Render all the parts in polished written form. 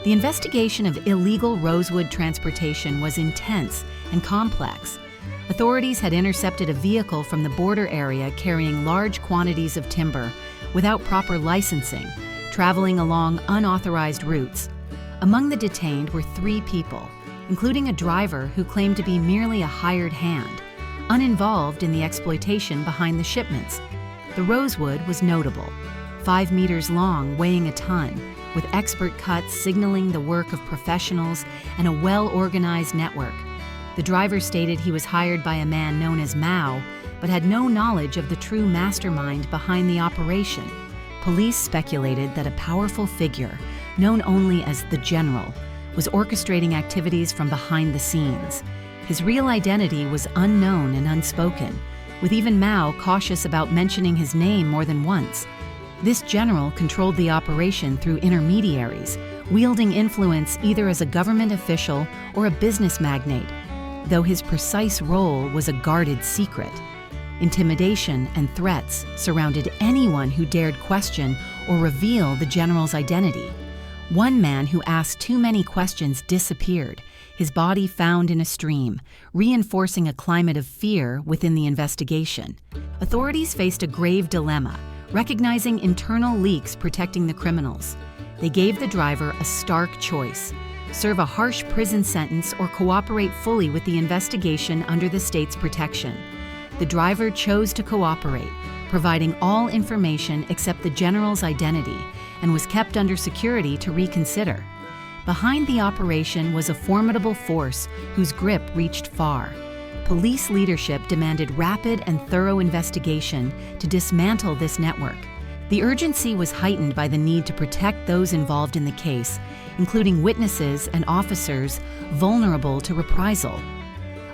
The investigation of illegal rosewood transportation was intense and complex. Authorities had intercepted a vehicle from the border area carrying large quantities of timber without proper licensing, traveling along unauthorized routes. Among the detained were 3 people, including a driver who claimed to be merely a hired hand, uninvolved in the exploitation behind the shipments. The rosewood was notable, 5 meters long, weighing a ton, with expert cuts signaling the work of professionals and a well-organized network. The driver stated he was hired by a man known as Mao, but had no knowledge of the true mastermind behind the operation. Police speculated that a powerful figure, known only as the General, was orchestrating activities from behind the scenes. His real identity was unknown and unspoken, with even Mao cautious about mentioning his name more than once. This general controlled the operation through intermediaries, wielding influence either as a government official or a business magnate, though his precise role was a guarded secret. Intimidation and threats surrounded anyone who dared question or reveal the general's identity. One man who asked too many questions disappeared, his body found in a stream, reinforcing a climate of fear within the investigation. Authorities faced a grave dilemma, recognizing internal leaks protecting the criminals. They gave the driver a stark choice: serve a harsh prison sentence or cooperate fully with the investigation under the state's protection. The driver chose to cooperate, providing all information except the general's identity, and was kept under security to reconsider. Behind the operation was a formidable force whose grip reached far. Police leadership demanded rapid and thorough investigation to dismantle this network. The urgency was heightened by the need to protect those involved in the case, including witnesses and officers vulnerable to reprisal.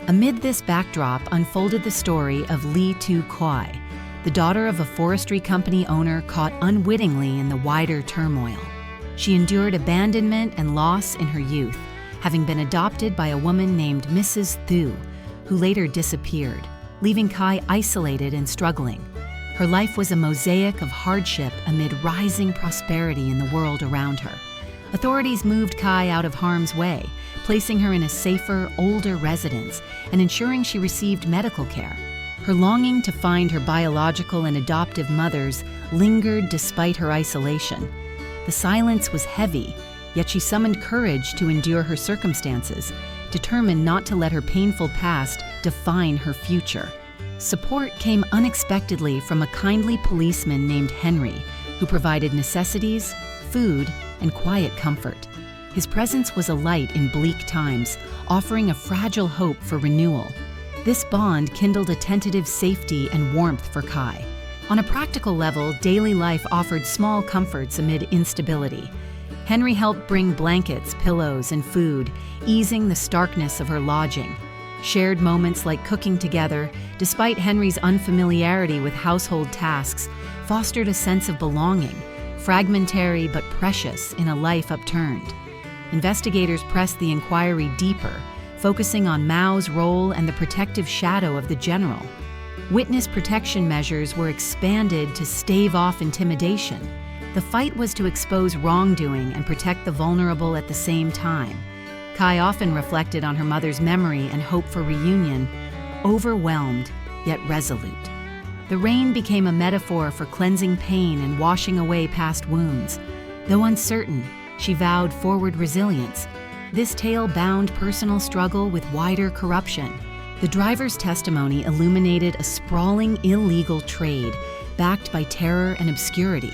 Amid this backdrop unfolded the story of lytuteuca, the daughter of a forestry company owner caught unwittingly in the wider turmoil. She endured abandonment and loss in her youth, having been adopted by a woman named Mrs. Tieu, who later disappeared, leaving Kai isolated and struggling. Her life was a mosaic of hardship amid rising prosperity in the world around her. Authorities moved Kai out of harm's way, placing her in a safer, older residence and ensuring she received medical care. Her longing to find her biological and adoptive mothers lingered despite her isolation. The silence was heavy, yet she summoned courage to endure her circumstances, determined not to let her painful past define her future. Support came unexpectedly from a kindly policeman named Henry, who provided necessities, food, and quiet comfort. His presence was a light in bleak times, offering a fragile hope for renewal. This bond kindled a tentative safety and warmth for Kai. On a practical level, daily life offered small comforts amid instability. Henry helped bring blankets, pillows, and food, easing the starkness of her lodging. Shared moments like cooking together, despite Henry's unfamiliarity with household tasks, fostered a sense of belonging, fragmentary but precious in a life upturned. Investigators pressed the inquiry deeper, focusing on Mao's role and the protective shadow of the general. Witness protection measures were expanded to stave off intimidation. The fight was to expose wrongdoing and protect the vulnerable at the same time. Kai often reflected on her mother's memory and hope for reunion, overwhelmed yet resolute. The rain became a metaphor for cleansing pain and washing away past wounds. Though uncertain, she vowed forward resilience. This tale bound personal struggle with wider corruption. The driver's testimony illuminated a sprawling illegal trade backed by terror and obscurity.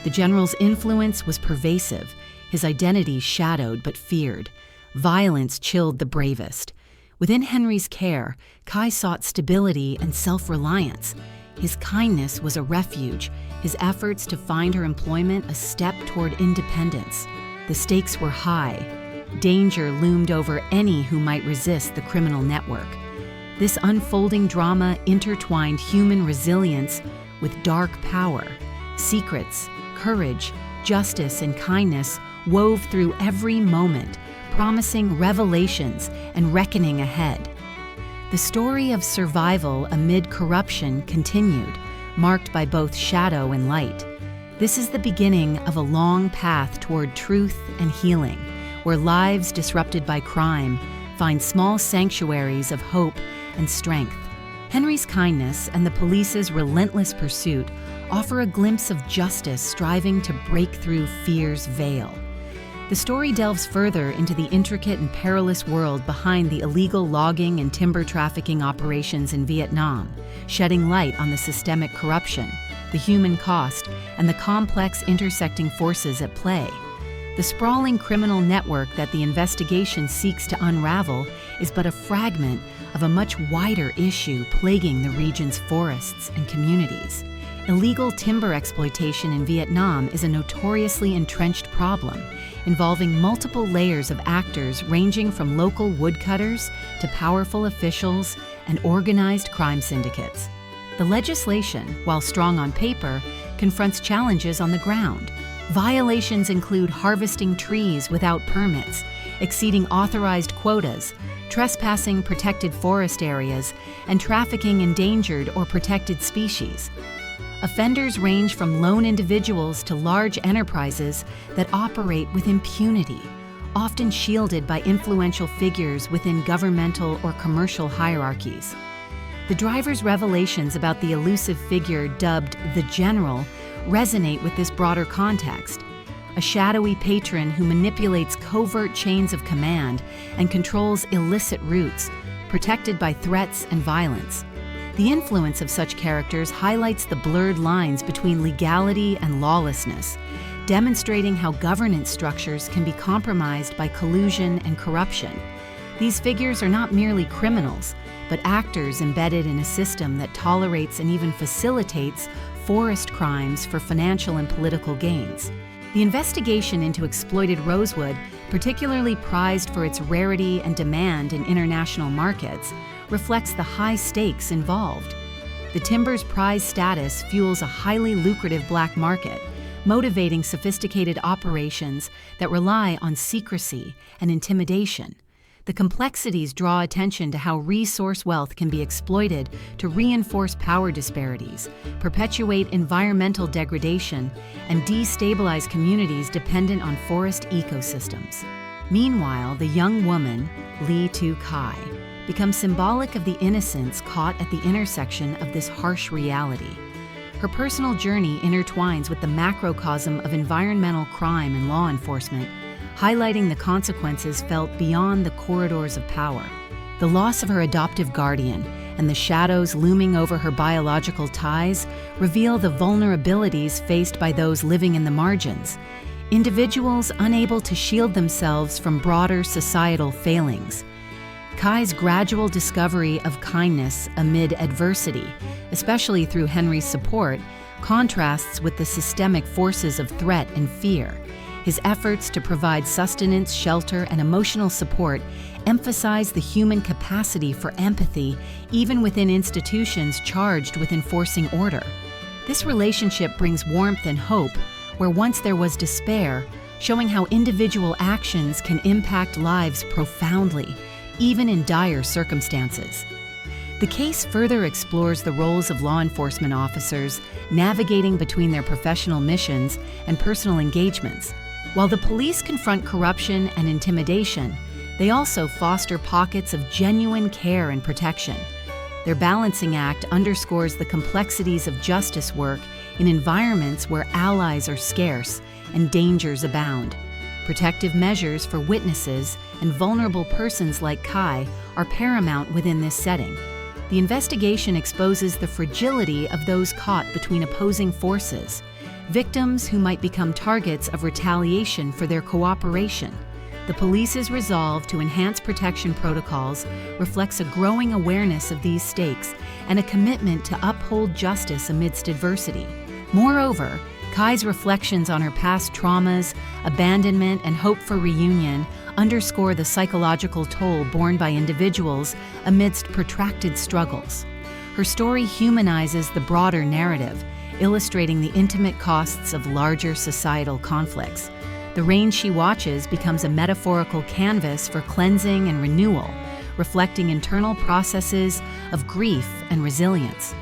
The general's influence was pervasive, his identity shadowed but feared. Violence chilled the bravest. Within Henry's care, Kai sought stability and self-reliance. His kindness was a refuge, his efforts to find her employment a step toward independence. The stakes were high. Danger loomed over any who might resist the criminal network. This unfolding drama intertwined human resilience with dark power. Secrets, courage, justice, and kindness wove through every moment, promising revelations and reckoning ahead. The story of survival amid corruption continued, marked by both shadow and light. This is the beginning of a long path toward truth and healing, where lives disrupted by crime find small sanctuaries of hope and strength. Henry's kindness and the police's relentless pursuit offer a glimpse of justice striving to break through fear's veil. The story delves further into the intricate and perilous world behind the illegal logging and timber trafficking operations in Vietnam, shedding light on the systemic corruption, the human cost, and the complex intersecting forces at play. The sprawling criminal network that the investigation seeks to unravel is but a fragment of a much wider issue plaguing the region's forests and communities. Illegal timber exploitation in Vietnam is a notoriously entrenched problem, involving multiple layers of actors ranging from local woodcutters to powerful officials and organized crime syndicates. The legislation, while strong on paper, confronts challenges on the ground. Violations include harvesting trees without permits, exceeding authorized quotas, trespassing protected forest areas, and trafficking endangered or protected species. Offenders range from lone individuals to large enterprises that operate with impunity, often shielded by influential figures within governmental or commercial hierarchies. The driver's revelations about the elusive figure dubbed the General resonate with this broader context. A shadowy patron who manipulates covert chains of command and controls illicit routes, protected by threats and violence. The influence of such characters highlights the blurred lines between legality and lawlessness, demonstrating how governance structures can be compromised by collusion and corruption. These figures are not merely criminals, but actors embedded in a system that tolerates and even facilitates forest crimes for financial and political gains. The investigation into exploited rosewood, particularly prized for its rarity and demand in international markets, reflects the high stakes involved. The timber's prize status fuels a highly lucrative black market, motivating sophisticated operations that rely on secrecy and intimidation. The complexities draw attention to how resource wealth can be exploited to reinforce power disparities, perpetuate environmental degradation, and destabilize communities dependent on forest ecosystems. Meanwhile, the young woman, lytuteuca, becomes symbolic of the innocence caught at the intersection of this harsh reality. Her personal journey intertwines with the macrocosm of environmental crime and law enforcement, highlighting the consequences felt beyond the corridors of power. The loss of her adoptive guardian and the shadows looming over her biological ties reveal the vulnerabilities faced by those living in the margins, individuals unable to shield themselves from broader societal failings. Kai's gradual discovery of kindness amid adversity, especially through Henry's support, contrasts with the systemic forces of threat and fear. His efforts to provide sustenance, shelter, and emotional support emphasize the human capacity for empathy even within institutions charged with enforcing order. This relationship brings warmth and hope where once there was despair, showing how individual actions can impact lives profoundly, even in dire circumstances. The case further explores the roles of law enforcement officers navigating between their professional missions and personal engagements. While the police confront corruption and intimidation, they also foster pockets of genuine care and protection. Their balancing act underscores the complexities of justice work in environments where allies are scarce and dangers abound. Protective measures for witnesses and vulnerable persons like Kai are paramount within this setting. The investigation exposes the fragility of those caught between opposing forces, victims who might become targets of retaliation for their cooperation. The police's resolve to enhance protection protocols reflects a growing awareness of these stakes and a commitment to uphold justice amidst adversity. Moreover, Kai's reflections on her past traumas, abandonment, and hope for reunion underscore the psychological toll borne by individuals amidst protracted struggles. Her story humanizes the broader narrative, illustrating the intimate costs of larger societal conflicts. The rain she watches becomes a metaphorical canvas for cleansing and renewal, reflecting internal processes of grief and resilience.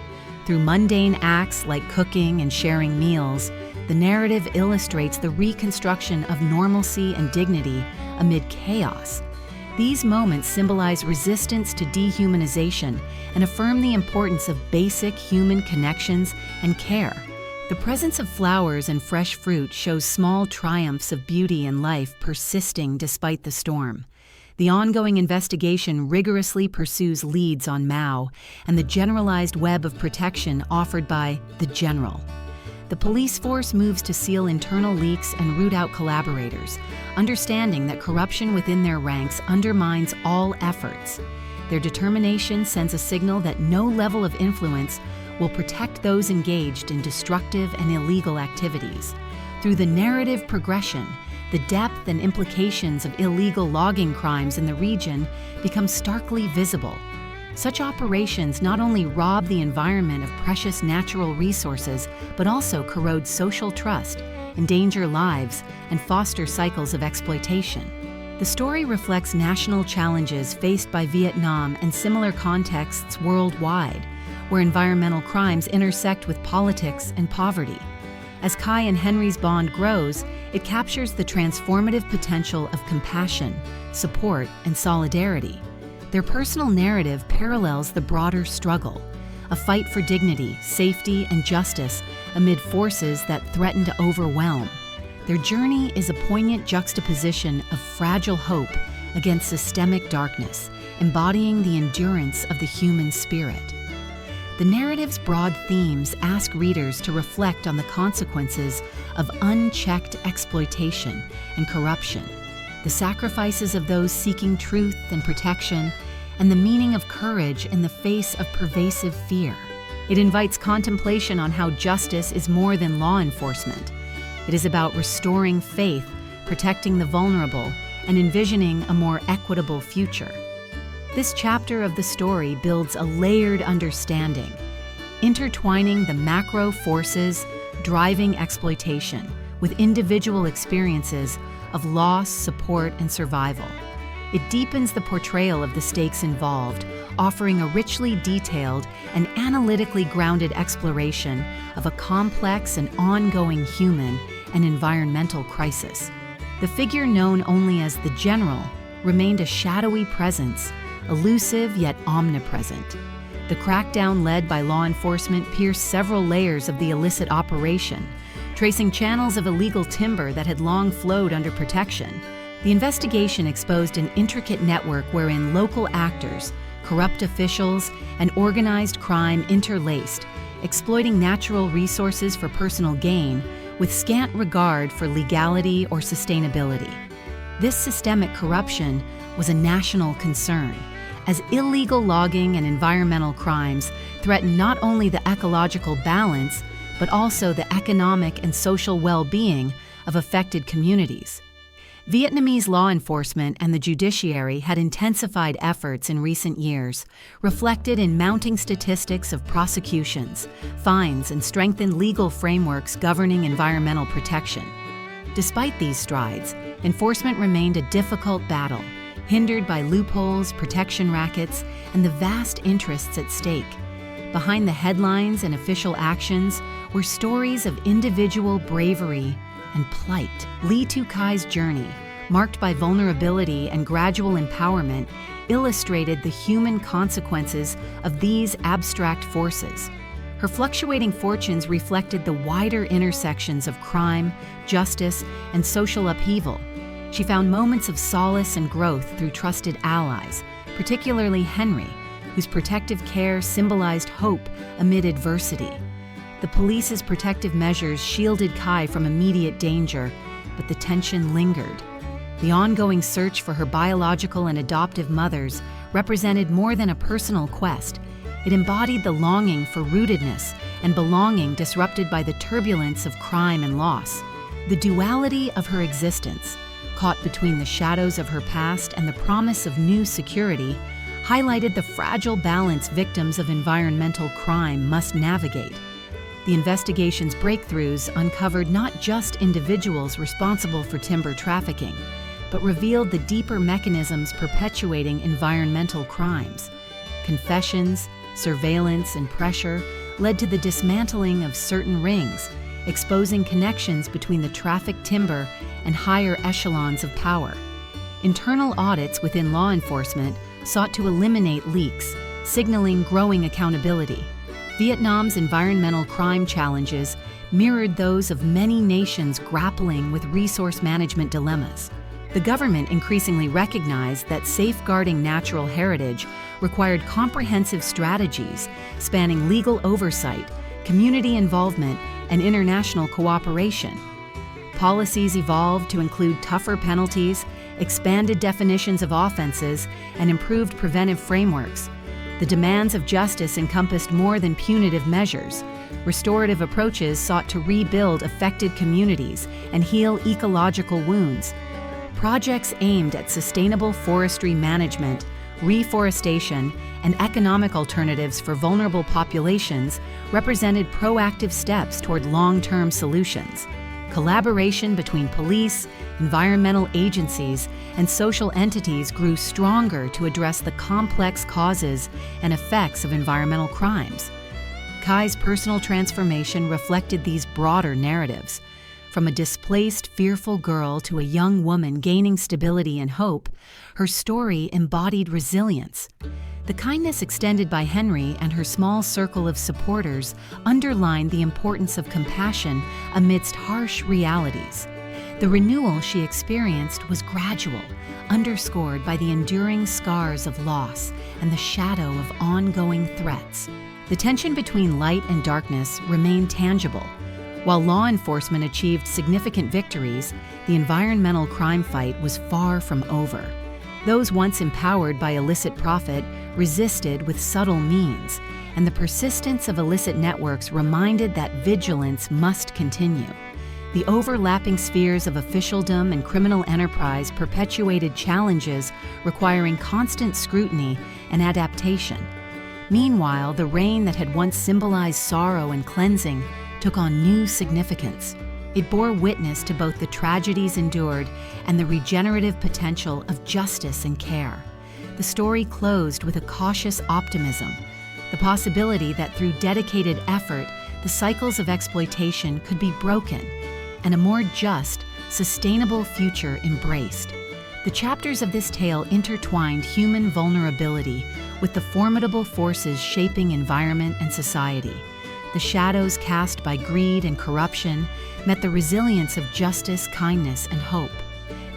Through mundane acts like cooking and sharing meals, The narrative illustrates the reconstruction of normalcy and dignity amid chaos. These moments symbolize resistance to dehumanization and affirm the importance of basic human connections and care. The presence of flowers and fresh fruit shows small triumphs of beauty and life persisting despite the storm. The ongoing investigation rigorously pursues leads on Mao and the generalized web of protection offered by the General. The police force moves to seal internal leaks and root out collaborators, understanding that corruption within their ranks undermines all efforts. Their determination sends a signal that no level of influence will protect those engaged in destructive and illegal activities. Through the narrative progression, the depth and implications of illegal logging crimes in the region become starkly visible. Such operations not only rob the environment of precious natural resources, but also corrode social trust, endanger lives, and foster cycles of exploitation. The story reflects national challenges faced by Vietnam and similar contexts worldwide, where environmental crimes intersect with politics and poverty. As Kai and Henry's bond grows, it captures the transformative potential of compassion, support, and solidarity. Their personal narrative parallels the broader struggle, a fight for dignity, safety, and justice amid forces that threaten to overwhelm. Their journey is a poignant juxtaposition of fragile hope against systemic darkness, embodying the endurance of the human spirit. The narrative's broad themes ask readers to reflect on the consequences of unchecked exploitation and corruption, the sacrifices of those seeking truth and protection, and the meaning of courage in the face of pervasive fear. It invites contemplation on how justice is more than law enforcement. It is about restoring faith, protecting the vulnerable, and envisioning a more equitable future. This chapter of the story builds a layered understanding, intertwining the macro forces driving exploitation with individual experiences of loss, support, and survival. It deepens the portrayal of the stakes involved, offering a richly detailed and analytically grounded exploration of a complex and ongoing human and environmental crisis. The figure known only as the General remained a shadowy presence, elusive yet omnipresent. The crackdown led by law enforcement pierced several layers of the illicit operation, tracing channels of illegal timber that had long flowed under protection. The investigation exposed an intricate network wherein local actors, corrupt officials, and organized crime interlaced, exploiting natural resources for personal gain with scant regard for legality or sustainability. This systemic corruption was a national concern, as illegal logging and environmental crimes threaten not only the ecological balance, but also the economic and social well-being of affected communities. Vietnamese law enforcement and the judiciary had intensified efforts in recent years, reflected in mounting statistics of prosecutions, fines, and strengthened legal frameworks governing environmental protection. Despite these strides, enforcement remained a difficult battle, hindered by loopholes, protection rackets, and the vast interests at stake. Behind the headlines and official actions were stories of individual bravery and plight. Lytieuca's journey, marked by vulnerability and gradual empowerment, illustrated the human consequences of these abstract forces. Her fluctuating fortunes reflected the wider intersections of crime, justice, and social upheaval. She found moments of solace and growth through trusted allies, particularly Henry, whose protective care symbolized hope amid adversity. The police's protective measures shielded Kai from immediate danger, but the tension lingered. The ongoing search for her biological and adoptive mothers represented more than a personal quest. It embodied the longing for rootedness and belonging disrupted by the turbulence of crime and loss. The duality of her existence, caught between the shadows of her past and the promise of new security, highlighted the fragile balance victims of environmental crime must navigate. The investigation's breakthroughs uncovered not just individuals responsible for timber trafficking, but revealed the deeper mechanisms perpetuating environmental crimes. Confessions, surveillance, and pressure led to the dismantling of certain rings, exposing connections between the trafficked timber and higher echelons of power. Internal audits within law enforcement sought to eliminate leaks, signaling growing accountability. Vietnam's environmental crime challenges mirrored those of many nations grappling with resource management dilemmas. The government increasingly recognized that safeguarding natural heritage required comprehensive strategies spanning legal oversight, community involvement, and international cooperation. Policies evolved to include tougher penalties, expanded definitions of offenses, and improved preventive frameworks. The demands of justice encompassed more than punitive measures. Restorative approaches sought to rebuild affected communities and heal ecological wounds. Projects aimed at sustainable forestry management, reforestation, and economic alternatives for vulnerable populations represented proactive steps toward long-term solutions. Collaboration between police, environmental agencies, and social entities grew stronger to address the complex causes and effects of environmental crimes. Kai's personal transformation reflected these broader narratives. From a displaced, fearful girl to a young woman gaining stability and hope, her story embodied resilience. The kindness extended by Henry and her small circle of supporters underlined the importance of compassion amidst harsh realities. The renewal she experienced was gradual, underscored by the enduring scars of loss and the shadow of ongoing threats. The tension between light and darkness remained tangible. While law enforcement achieved significant victories, the environmental crime fight was far from over. Those once empowered by illicit profit resisted with subtle means, and the persistence of illicit networks reminded that vigilance must continue. The overlapping spheres of officialdom and criminal enterprise perpetuated challenges requiring constant scrutiny and adaptation. Meanwhile, the rain that had once symbolized sorrow and cleansing took on new significance. It bore witness to both the tragedies endured and the regenerative potential of justice and care. The story closed with a cautious optimism, the possibility that through dedicated effort, the cycles of exploitation could be broken and a more just, sustainable future embraced. The chapters of this tale intertwined human vulnerability with the formidable forces shaping environment and society. The shadows cast by greed and corruption met the resilience of justice, kindness, and hope.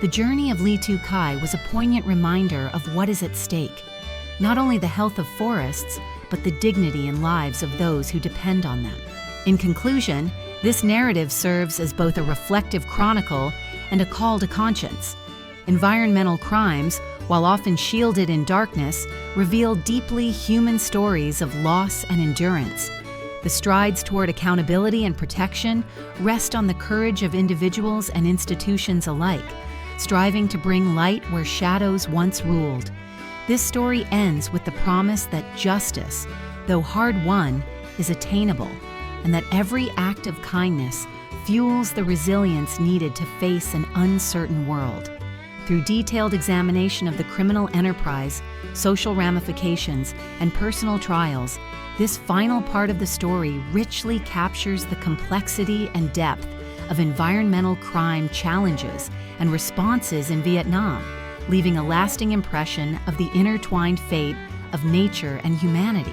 The journey of lytieuca was a poignant reminder of what is at stake, not only the health of forests, but the dignity and lives of those who depend on them. In conclusion, this narrative serves as both a reflective chronicle and a call to conscience. Environmental crimes, while often shielded in darkness, reveal deeply human stories of loss and endurance. The strides toward accountability and protection rest on the courage of individuals and institutions alike, striving to bring light where shadows once ruled. This story ends with the promise that justice, though hard-won, is attainable, and that every act of kindness fuels the resilience needed to face an uncertain world. Through detailed examination of the criminal enterprise, social ramifications, and personal trials, this final part of the story richly captures the complexity and depth of environmental crime challenges and responses in Vietnam, leaving a lasting impression of the intertwined fate of nature and humanity.